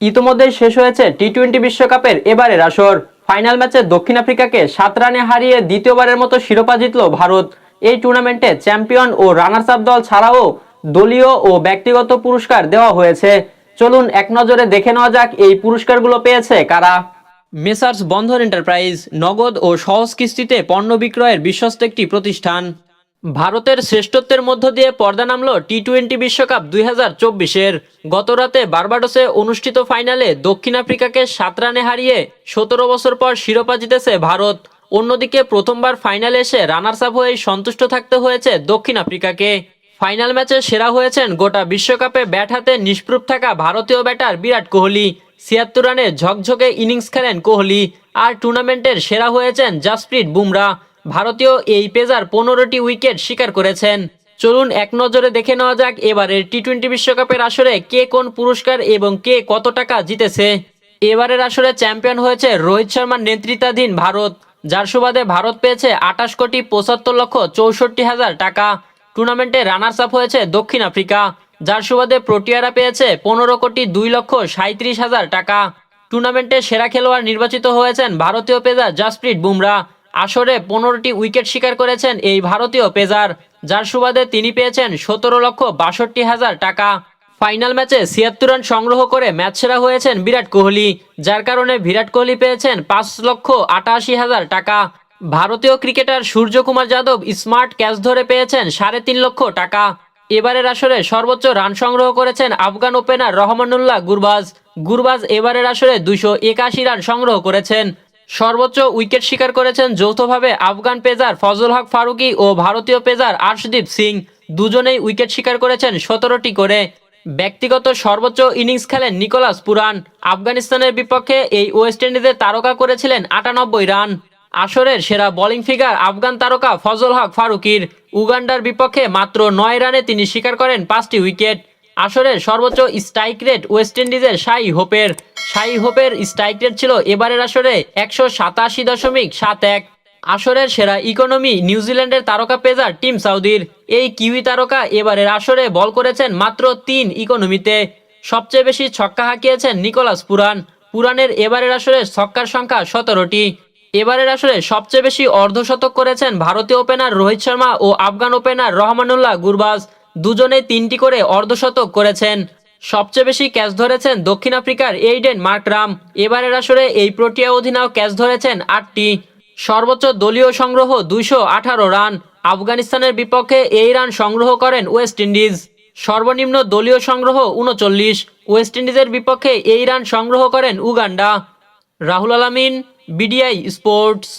ইতোমধ্যে শেষ হয়েছে টি-20 বিশ্বকাপের এবারের আসর। ফাইনাল ম্যাচে দক্ষিণ আফ্রিকাকে 7 রানে হারিয়ে দ্বিতীয়বারের মতো শিরোপা জিতল ভারত। এই টুর্নামেন্টে চ্যাম্পিয়ন ও রানার্স আপ দল ছাড়াও দলীয় ও ব্যক্তিগত পুরস্কার দেওয়া হয়েছে। চলুন এক নজরে দেখে নেওয়া যাক এই পুরস্কারগুলো পেয়েছে কারা। মেসার্স বন্ধন এন্টারপ্রাইজ, নগদ ও সহজ কিস্তিতে পণ্য বিক্রয়ের বিশ্বস্ত একটি প্রতিষ্ঠান। ভারতের শ্রেষ্ঠত্বের মধ্য দিয়ে পর্দা নামলো টি-20 বিশ্বকাপ 2024-এর। গতরাতে বার্বাডোসে অনুষ্ঠিত ফাইনালে দক্ষিণ আফ্রিকাকে 7 রানে হারিয়ে 17 বছর পর শিরোপা জিতেছে ভারত। অন্যদিকে প্রথমবার ফাইনালে এসে রানার্স আপ হয়ে সন্তুষ্ট থাকতে হয়েছে দক্ষিণ আফ্রিকাকে। ফাইনাল ম্যাচে সেরা হয়েছেন গোটা বিশ্বকাপে ব্যাট হাতে নিষ্প্রভ থাকা ভারতীয় ব্যাটার বিরাট কোহলি। 76 রানে ঝকঝকে ইনিংস খেলেন কোহলি। আর টুর্নামেন্টের সেরা হয়েছেন জাসপ্রীত বুমরা। ভারতীয় এই পেসার 15টি উইকেট শিকার করেছেন। চলুন এক নজরে দেখে নেওয়া যাক এবারের টি-20 বিশ্বকাপের আসরে কে কোন পুরস্কার এবং কে কত টাকা জিতেছে। এবারের আসরে চ্যাম্পিয়ন হয়েছে রোহিত শর্মার নেতৃত্বাধীন ভারত, যার সুবাদে ভারত পেয়েছে 28,75,64,000 টাকা। টুর্নামেন্টে রানার্স আপ হয়েছে দক্ষিণ আফ্রিকা, যার সুবাদে প্রোটিয়ারা পেয়েছে 15,02,37,000 টাকা। টুর্নামেন্টে সেরা খেলোয়াড় নির্বাচিত হয়েছেন ভারতীয় পেসার জাসপ্রীত বুমরা। আসরে 15টি উইকেট শিকার করেছেন এই ভারতীয় পেসার, যার সুবাদে তিনি পেয়েছেন 17,62,000 টাকা। ফাইনাল ম্যাচে 76 রান সংগ্রহ করে ম্যাচ সেরা হয়েছেন বিরাট কোহলি, যার কারণে বিরাট কোহলি পেয়েছেন 5,88,000 টাকা। ভারতীয় cricketer Suryakumar Yadav smart catch ধরে পেয়েছেন 3.5 লক্ষ টাকা। এবারের আসরে সর্বোচ্চ রান সংগ্রহ করেছেন আফগান ওপেনার রহমানুল্লাহ গুরবাজ এবারের আসরে 281 রান সংগ্রহ করেছেন। সর্বোচ্চ উইকেট শিকার করেছেন যৌথভাবে আফগান পেসার ফজল হক ফারুকি ও ভারতীয় পেসার আর্শদীপ সিং। দুজনেই উইকেট শিকার করেছেন 17টি করে। ব্যক্তিগত সর্বোচ্চ ইনিংস খেলেন নিকোলাস পুরান। আফগানিস্তানের বিপক্ষে এই ওয়েস্ট ইন্ডিজের তারকা করেছিলেন 98 রান। আসরের সেরা বোলিং ফিগার আফগান তারকা ফজল হক ফারুকির। উগান্ডার বিপক্ষে মাত্র 9 রানে তিনি শিকার করেন 5টি উইকেট। আসরের সর্বোচ্চ স্ট্রাইক রেট ওয়েস্ট ইন্ডিজের শাই হোপের স্ট্রাইক রেট ছিল এবারের আসরে 187.71। আসরের সেরা ইকোনমি নিউজিল্যান্ডের তারকা পেসার টিম সাউদির। এই কিউই তারকা এবারের আসরে বল করেছেন মাত্র 3 ইকোনমিতে। সবচেয়ে বেশি ছক্কা হাঁকিয়েছেন নিকোলাস পুরানের এবারের আসরে ছক্কার সংখ্যা 17টি। এবারের আসরে সবচেয়ে বেশি অর্ধশতক করেছেন ভারতীয় ওপেনার রোহিত শর্মা ও আফগান ওপেনার রহমানুল্লাহ গুরবাজ। দুজনেই 3টি করে অর্ধশতক করেছেন। সবচেয়ে বেশি ক্যাচ ধরেছেন দক্ষিণ আফ্রিকার এইডেন মার্করাম। এবারের আসরে এই প্রোটিয়া অধিনায়ক ক্যাচ ধরেছেন 8টি। সর্বোচ্চ দলীয় সংগ্রহ 218 রান। আফগানিস্তানের বিপক্ষে এই রান সংগ্রহ করেন ওয়েস্ট ইন্ডিজ। সর্বনিম্ন দলীয় সংগ্রহ 39। ওয়েস্ট ইন্ডিজের বিপক্ষে এই রান সংগ্রহ করেন উগান্ডা। রাহুল আলামিন, বিডিআই স্পোর্টস।